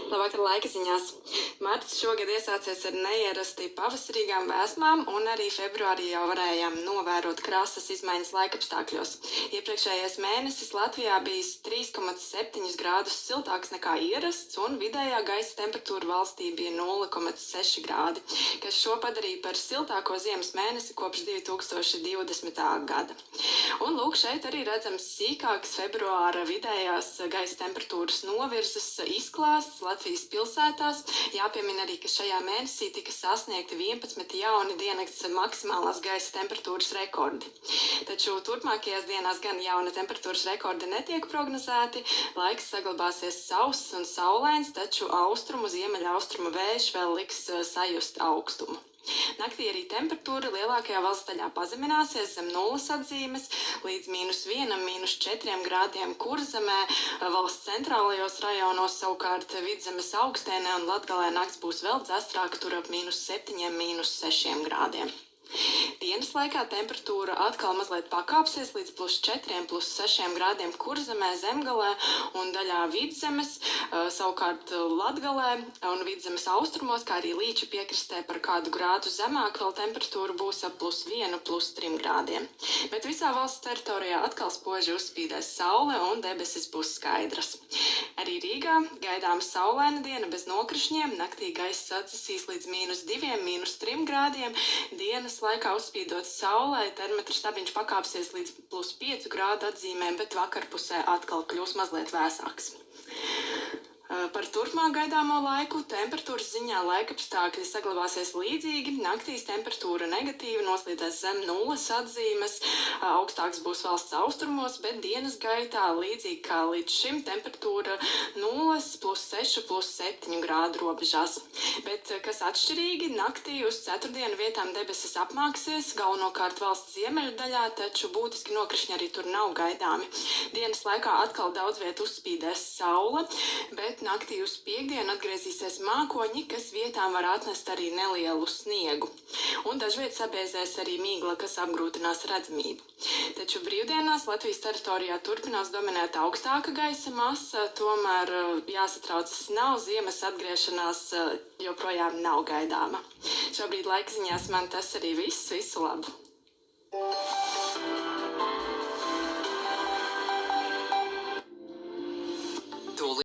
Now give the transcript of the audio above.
Labvakar, laika ziņās. Marts šogad iesācies ar neierasti pavasarīgām vēsmām, un arī februārī jau varējām novērot krasas izmaiņas laikapstākļos. Iepriekšējais mēnesis Latvijā bijis 3,7 grādus siltāks nekā ierasts, un vidējā gaisa temperatūra valstī bija 0,6 grādi, kas šo padarīja par siltāko ziemas mēnesi kopš 2020. gada. Un lūk, šeit arī redzams sīkāks februāra vidējās gaisa temperatūras novirzes izklāsts Latvijas pilsētās. Jāpiemina arī, ka šajā mēnesī tika sasniegti 11 jauni diennakts maksimālās gaisa temperatūras rekordi. Taču turpmākajās dienās gan jauna temperatūras rekordi netiek prognozēti, laiks saglabāsies sauss un saulains, taču austrumu, ziemeļaustrumu vējš vēl liks sajust augstumu. Naktī arī temperatūra lielākajā valsts daļā pazemināsies zem nulles atzīmes līdz -1, -4 grādiem Kurzemē, valsts centrālajos rajonos, savukārt Vidzemes augstēnē un Latgalē nakts būs vēl dzestrāka, tur ap -7, -6 grādiem. Dienas laikā temperatūra atkal mazliet pakāpsies līdz +4, +6 grādiem Kurzemē, Zemgalē un daļā Vidzemes, savukārt Latgalē un Vidzemes austrumos, kā arī Līča piekrastē par kādu grādu zemāk vēl temperatūra būs ap +1, +3 grādiem. Bet visā valsts teritorijā atkal spoži uzspīdēs saule un debesis būs skaidras. Arī Rīgā gaidām saulaina diena bez nokrišņiem, naktī gaiss atsasīs līdz -2, -3 grādiem, dienas laikā uzspīdot saulē, termetra stabiņš pakāpsies līdz +5 grādu atzīmēm, bet vakarpusē atkal kļūs mazliet vēsāks. Par turpmāk gaidāmo laiku temperatūras ziņā laikapstākļi saglabāsies līdzīgi, naktīs temperatūra negatīva noslīdēs zem nulles atzīmes, augstāks būs valsts austrumos, bet dienas gaitā līdzīgi kā līdz šim temperatūra 0, +6, +7 grādu robežās. Bet, kas atšķirīgi, naktī uz ceturtdienu vietām debesis apmāksies, galvenokārt valsts ziemeļu daļā, taču būtiski nokrišņi arī tur nav gaidāmi. Dienas laikā atkal daudz viet uzspīdēs saule, bet naktī uz piektdienu atgriezīsies mākoņi, kas vietām var atnest arī nelielu sniegu. Un dažviet sabiezēs arī mīgla, kas apgrūtinās redzamību. Taču brīvdienās Latvijas teritorijā turpinās dominēt augstāka gaisa masa, tomēr jāsatraucas nav, ziemas atgriešanās joprojām nav gaidāma. Šobrīd laika ziņās man tas arī viss, visu labu!